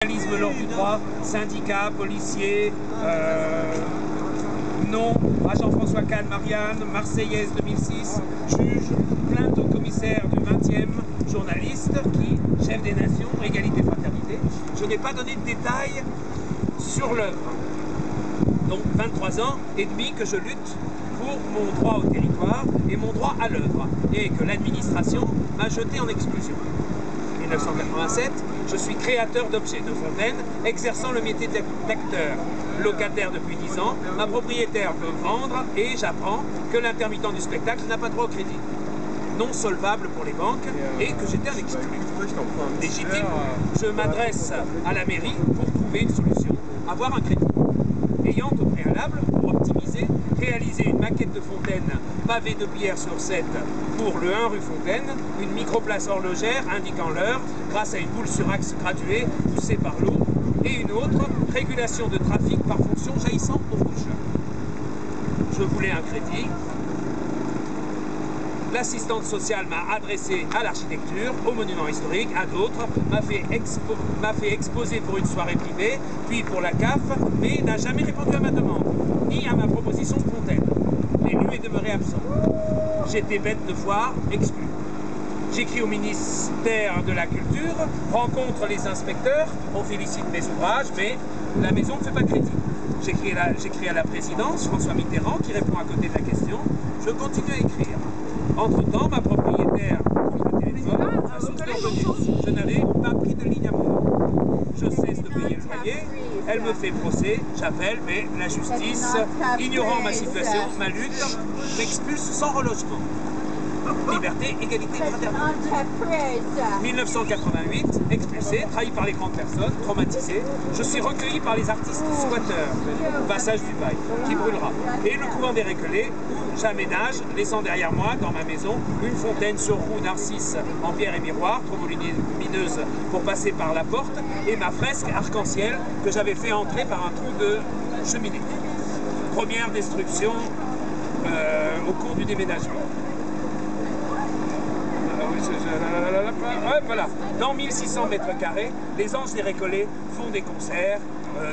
Lors du droit, syndicats, policiers, non à Jean-François Kahn, Marianne, Marseillaise 2006, juge, plainte au commissaire du 20e, journaliste, qui, chef des nations, égalité, fraternité. Je n'ai pas donné de détails sur l'œuvre. Donc 23 ans et demi que je lutte pour mon droit au territoire et mon droit à l'œuvre, et que l'administration m'a jeté en exclusion. 1987, je suis créateur d'objets de fontaine, exerçant le métier d'acteur. Locataire depuis 10 ans, ma propriétaire veut vendre et j'apprends que l'intermittent du spectacle n'a pas droit au crédit. Non solvable pour les banques et que j'étais un exclu. Légitime, je m'adresse à la mairie pour trouver une solution, avoir un crédit. Ayant au préalable, pour optimiser, réalisé une maquette de fontaine pavée de pierre sur 7 pour le 1 rue Fontaine, une microplace horlogère indiquant l'heure grâce à une boule sur axe graduée poussée par l'eau et une autre, régulation de trafic par fonction jaillissant au rouge. Je voulais un crédit. L'assistante sociale m'a adressé à l'architecture, au monument historique, à d'autres, m'a fait exposer pour une soirée privée, puis pour la CAF, mais n'a jamais répondu à ma demande, ni à ma proposition de fontaine. L'élu est demeuré absent. J'étais bête de foire, exclu. J'écris au ministère de la Culture, rencontre les inspecteurs, on félicite mes ouvrages, mais la maison ne fait pas crédit. J'écris à la présidence, François Mitterrand, qui répond à côté de la question. Je continue à écrire. Entre-temps, ma propriétaire coupe le téléphone, a source de revenus. Je n'avais pas pris de ligne à moi. Je cesse de payer le loyer, elle me fait procès, j'appelle, mais la justice, ignorant ma situation, ma lutte, m'expulse sans relogement. Liberté, égalité, fraternité. 1988, expulsé, trahi par les grandes personnes, traumatisé, je suis recueilli par les artistes squatteurs, au passage du bail, qui brûlera, et le couvent des Récollets, où j'aménage, laissant derrière moi, dans ma maison, une fontaine sur roue narcisse en pierre et miroir, trop volumineuse pour passer par la porte, et ma fresque arc-en-ciel que j'avais fait entrer par un trou de cheminée. Première destruction au cours du déménagement. Voilà. Dans 1600 mètres carrés, les Anges des Récollets font des concerts,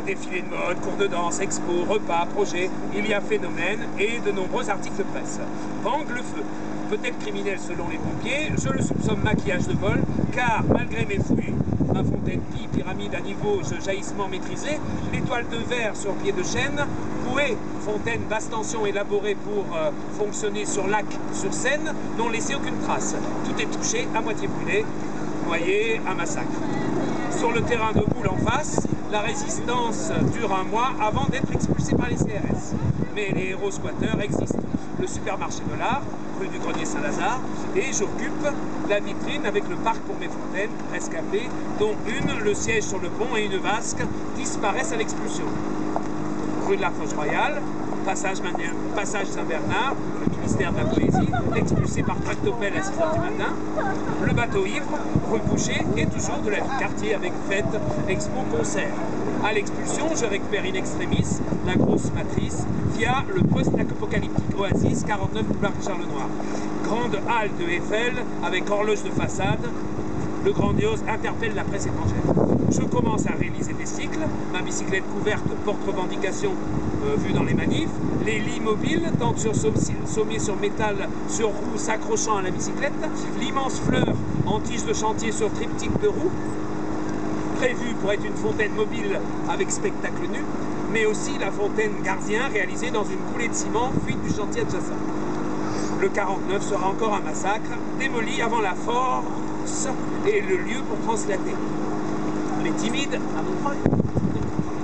défilés de mode, cours de danse, expos, repas, projets. Il y a phénomène et de nombreux articles de presse. Bang le feu. Peut-être criminel selon les pompiers, je le soupçonne maquillage de vol, car malgré mes fouilles, ma fontaine pie, pyramide à niveau, jaillissement maîtrisé, l'étoile de verre sur pied de chêne, bouée, fontaine basse tension élaborée pour fonctionner sur lac, sur Seine, n'ont laissé aucune trace. Tout est touché, à moitié brûlé, noyé, un massacre. Sur le terrain de boule en face, la résistance dure un mois avant d'être expulsée par les CRS. Mais les héros squatteurs existent. Le supermarché de l'art, rue du Grenier Saint-Lazare, et j'occupe la vitrine avec le parc pour mes fontaines, rescapées, dont une, le siège sur le pont et une vasque, disparaissent à l'expulsion. Rue de la Roche-Royale, passage Saint-Bernard, le ministère de la Poésie, expulsé par tractopelle à 6h du matin, le bateau ivre, rue Boucher, et toujours de la vie quartier avec fête, expo, concert. À l'expulsion, je récupère in extremis la grosse matrice via le post-apocalyptique Oasis 49 boulevard Richard Lenoir. Grande halle de Eiffel avec horloge de façade. Le grandiose interpelle la presse étrangère. Je commence à réaliser des cycles. Ma bicyclette couverte porte revendication vue dans les manifs. Les lits mobiles, tentes sur sommier sur métal sur roue s'accrochant à la bicyclette. L'immense fleur en tige de chantier sur triptyque de roue, prévue pour être une fontaine mobile avec spectacle nu, mais aussi la fontaine gardien réalisée dans une coulée de ciment fuite du chantier de Jassa. Le 49 sera encore un massacre, démoli avant la force et le lieu pour translater. Les timides,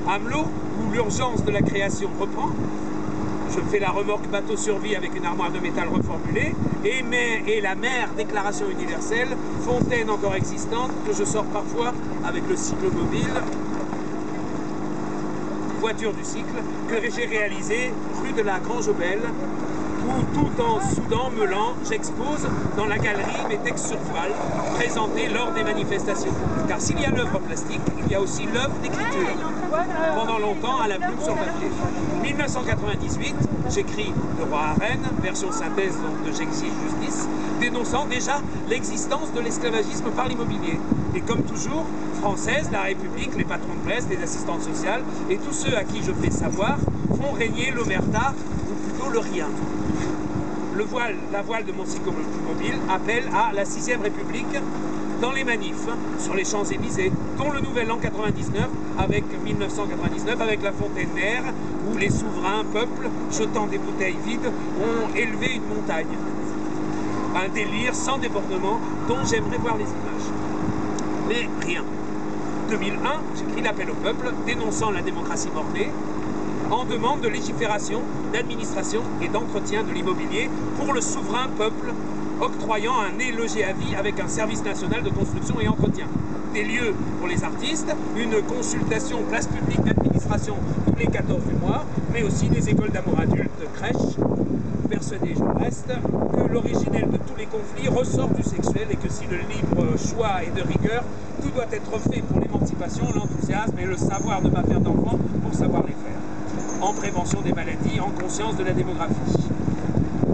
Amelot, où l'urgence de la création reprend. Je fais la remorque bateau survie avec une armoire de métal reformulée et la mer déclaration universelle, fontaine encore existante que je sors parfois avec le cyclomobile, voiture du cycle, que j'ai réalisé rue de la Grange-aux-Belles, où tout en soudant, meulant, j'expose dans la galerie mes textes sur toile présentés lors des manifestations. Car s'il y a l'œuvre plastique, il y a aussi l'œuvre d'écriture. Pendant longtemps, à la plume sur papier. 1998, j'écris Le Roi à Rennes, version synthèse donc de J'exige justice, dénonçant déjà l'existence de l'esclavagisme par l'immobilier. Et comme toujours, Française, la République, les patrons de presse, les assistantes sociales et tous ceux à qui je fais savoir font régner l'omerta, ou plutôt le rien. La voile de mon psychomobile appelle à la 6ème République dans les manifs, sur les Champs-Élysées, dont le Nouvel An 1999 avec la Fontaine-Mère, où les souverains peuples, jetant des bouteilles vides, ont élevé une montagne. Un délire sans débordement dont j'aimerais voir les images. Mais rien. 2001, j'écris l'appel au peuple, dénonçant la démocratie bornée, en demande de légifération, d'administration et d'entretien de l'immobilier pour le souverain peuple, octroyant un né logé à vie avec un service national de construction et entretien. Des lieux pour les artistes, une consultation place publique d'administration tous les 14 du mois, mais aussi des écoles d'amour adulte, crèches. Persuadé, je reste, que l'originel de tous les conflits ressort du sexuel et que si le libre choix est de rigueur, tout doit être fait pour l'émancipation, l'enthousiasme et le savoir ne pas faire d'enfants pour savoir les faire. En prévention des maladies, en conscience de la démographie.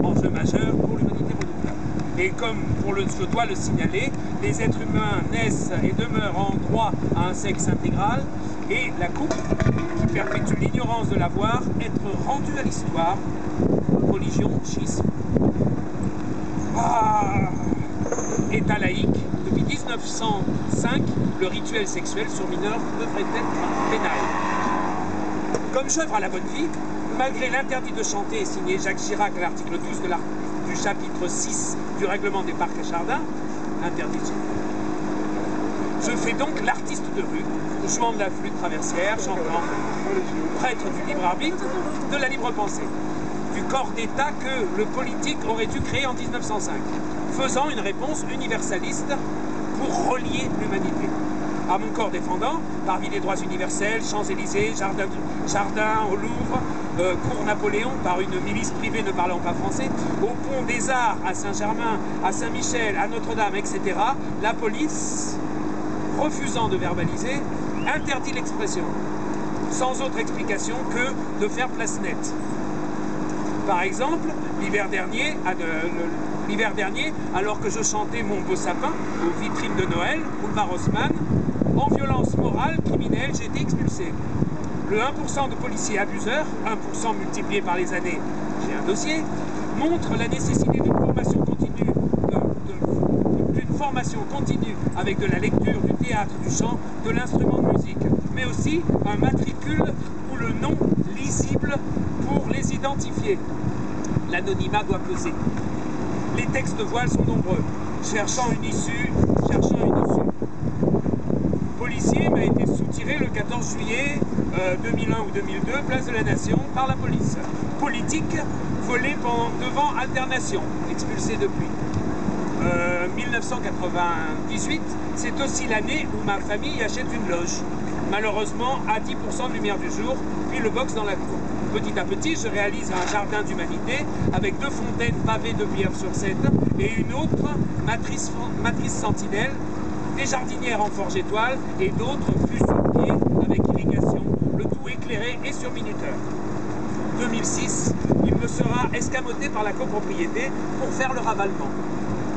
Enjeu majeur pour l'humanité renouvelable. Et comme je dois le signaler, les êtres humains naissent et demeurent en droit à un sexe intégral et la coupe qui perpétue l'ignorance de l'avoir, être rendue à l'histoire, religion, schisme, État laïque, depuis 1905, le rituel sexuel sur mineurs devrait être pénal. Comme j'œuvre à la bonne vie, malgré l'interdit de chanter signé Jacques Chirac à l'article 12 du chapitre 6 du règlement des parcs et jardins, interdit de chanter. Je fais donc l'artiste de rue, jouant de la flûte traversière, chantant, prêtre du libre arbitre, de la libre pensée, du corps d'État que le politique aurait dû créer en 1905, faisant une réponse universaliste pour relier l'humanité. À mon corps défendant, parmi les droits universels, Champs-Élysées, jardin au Louvre, cour Napoléon, par une milice privée ne parlant pas français, au pont des Arts, à Saint-Germain, à Saint-Michel, à Notre-Dame, etc., la police, refusant de verbaliser, interdit l'expression, sans autre explication que de faire place nette. Par exemple, l'hiver dernier, alors que je chantais Mon beau sapin aux vitrines de Noël, Boulevard Haussmann, en violence morale, criminelle, j'ai été expulsé. Le 1% de policiers abuseurs, 1% multiplié par les années, j'ai un dossier, montre la nécessité d'une formation continue avec de la lecture, du théâtre, du chant, de l'instrument de musique, mais aussi un matricule ou le nom lisible pour les identifier. L'anonymat doit peser. Les textes de voile sont nombreux. Cherchant une issue. Policier m'a été soutiré le 14 juillet 2001 ou 2002, place de la Nation, par la police. Politique, volé devant Alternation, expulsé depuis. 1998, c'est aussi l'année où ma famille achète une loge. Malheureusement, à 10% de lumière du jour, puis le box dans la cour. Petit à petit, je réalise un jardin d'humanité avec 2 fontaines pavées de pierre sur 7 et une autre matrice sentinelle, des jardinières en forge étoile et d'autres fûts sur pied avec irrigation, le tout éclairé et sur minuteur. 2006, il me sera escamoté par la copropriété pour faire le ravalement.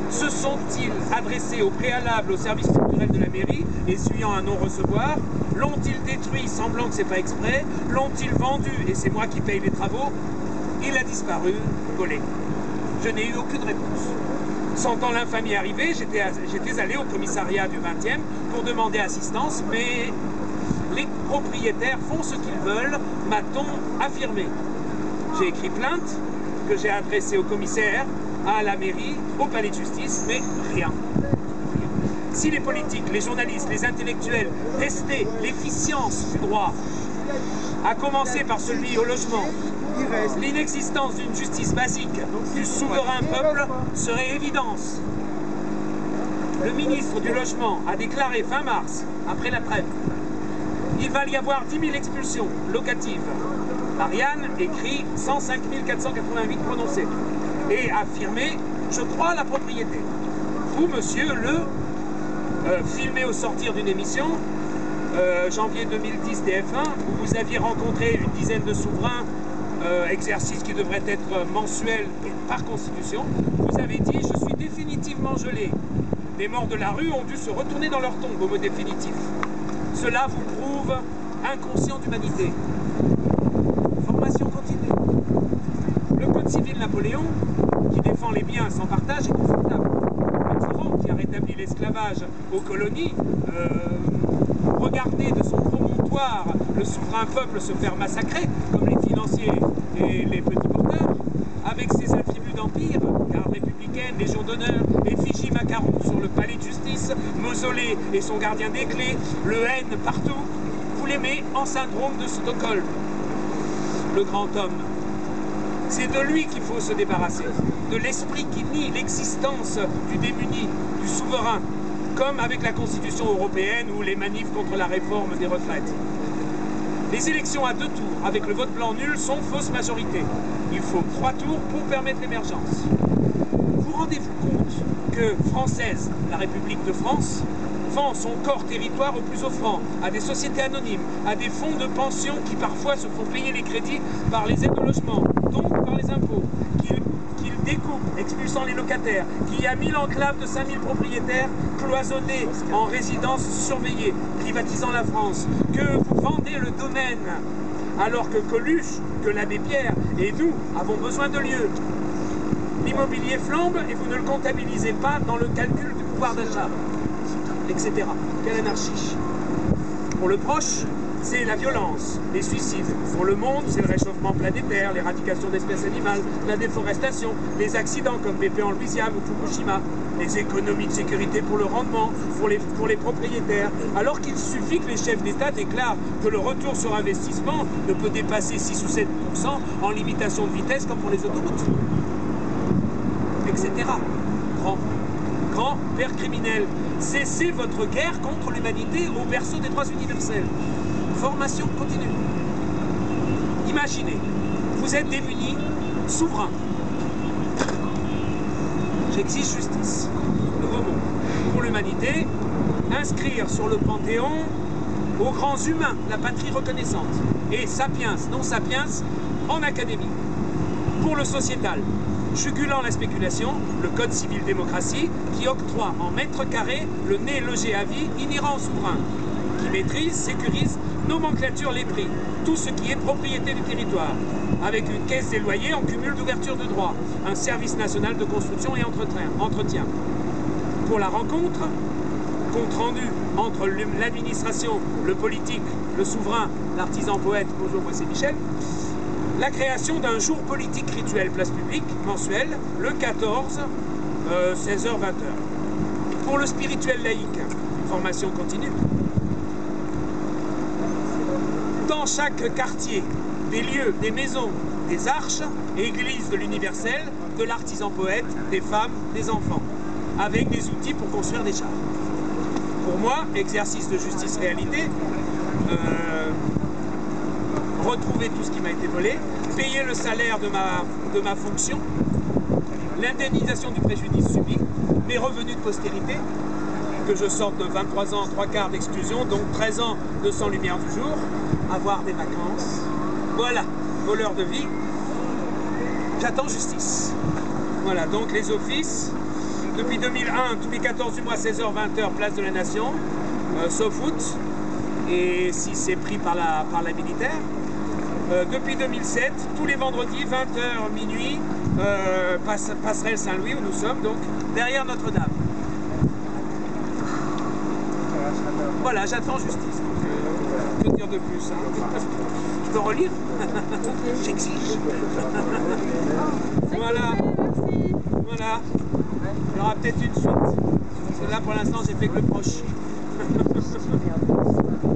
Se sont-ils adressés au préalable au service culturel de la mairie, essuyant un non-recevoir? L'ont-ils détruit, semblant que c'est pas exprès? L'ont-ils vendu, et c'est moi qui paye les travaux? Il a disparu, volé. Je n'ai eu aucune réponse. Sentant l'infamie arriver, j'étais allé au commissariat du 20e pour demander assistance, mais les propriétaires font ce qu'ils veulent, m'a-t-on affirmé. J'ai écrit plainte, que j'ai adressée au commissaire, à la mairie, au palais de justice, mais rien. Si les politiques, les journalistes, les intellectuels testaient l'efficience du droit, à commencer par celui au logement, l'inexistence d'une justice basique du souverain peuple serait évidence. Le ministre du Logement a déclaré fin mars, après la trêve, il va y avoir 10 000 expulsions locatives. Marianne écrit 105 488 prononcés et affirmé « Je crois à la propriété ». Vous, monsieur, filmé au sortir d'une émission, janvier 2010 TF1, où vous aviez rencontré une dizaine de souverains, exercice qui devrait être mensuel par constitution, vous avez dit « Je suis définitivement gelé ». Les morts de la rue ont dû se retourner dans leur tombe au mot définitif. Cela vous prouve inconscient d'humanité. Formation continue. Le Code civil Napoléon, qui défend les biens sans partage, est confortable. Mitterrand, qui a rétabli l'esclavage aux colonies, regardez de son promontoire le souverain peuple se faire massacrer, comme les financiers et les petits porteurs, avec ses attributs d'empire, garde républicaine, légion d'honneur, effigie macaron sur le palais de justice, mausolée et son gardien des clés, le haine partout. Vous l'aimez en syndrome de Stockholm. Le grand homme. C'est de lui qu'il faut se débarrasser, de l'esprit qui nie l'existence du démuni, du souverain, comme avec la Constitution européenne ou les manifs contre la réforme des retraites. Les élections à 2 tours avec le vote blanc nul sont fausse majorité. Il faut 3 tours pour permettre l'émergence. Vous rendez-vous compte que Française, la République de France, vend son corps territoire au plus offrant, à des sociétés anonymes, à des fonds de pension qui parfois se font payer les crédits par les aides au logement, donc par les impôts, qu'il découpe, expulsant les locataires, qu'il y a 1000 enclaves de 5000 propriétaires cloisonnés en résidence surveillée, privatisant la France, que vous vendez le domaine, alors que Coluche, que l'abbé Pierre et nous avons besoin de lieux. L'immobilier flambe et vous ne le comptabilisez pas dans le calcul du pouvoir d'achat, etc. Quelle anarchie. Pour le proche, c'est la violence, les suicides. Pour le monde, c'est le réchauffement planétaire, l'éradication d'espèces animales, la déforestation, les accidents comme BP en Louisiane ou Fukushima, les économies de sécurité pour le rendement, pour les propriétaires, alors qu'il suffit que les chefs d'État déclarent que le retour sur investissement ne peut dépasser 6 ou 7% en limitation de vitesse comme pour les autoroutes, etc. Grand père criminel, cessez votre guerre contre l'humanité au berceau des droits universels. Formation continue. Imaginez, vous êtes démunis, souverain. J'exige justice. Nouveau mot. Pour l'humanité, inscrire sur le Panthéon aux grands humains la patrie reconnaissante. Et sapiens, non sapiens, en académie. Pour le sociétal, jugulant la spéculation, le Code civil démocratie qui octroie en mètre carré le nez logé à vie inhérent au souverain, qui maîtrise, sécurise, nomenclature les prix, tout ce qui est propriété du territoire, avec une caisse des loyers en cumul d'ouverture de droits, un service national de construction et entretien. Pour la rencontre, compte rendu entre l'administration, le politique, le souverain, l'artisan poète, bonjour moi c'est Michel, la création d'un jour politique rituel place publique, mensuel, le 14, 16h-20h. Pour le spirituel laïque, formation continue. Dans chaque quartier, des lieux, des maisons, des arches, églises de l'universel, de l'artisan poète, des femmes, des enfants, avec des outils pour construire des chars. Pour moi, exercice de justice réalité, retrouver tout ce qui m'a été volé, payer le salaire de ma fonction, l'indemnisation du préjudice subi, mes revenus de postérité, que je sorte de 23 ans, 3/4 d'exclusion, donc 13 ans de sans lumière du jour, avoir des vacances. Voilà, voleur de vie, j'attends justice. Voilà, donc les offices, depuis 2001, tous les 14 du mois, 16h-20h, place de la Nation, sauf août, et si c'est pris par la militaire. Depuis 2007, tous les vendredis, 20h, minuit, passerelle Saint-Louis, où nous sommes, donc derrière Notre-Dame. Voilà, j'attends justice. Que dire de plus, hein? Je peux relire? J'exige. Voilà. Voilà. Il y aura peut-être une suite. Parce que là, pour l'instant, j'ai fait que le proche.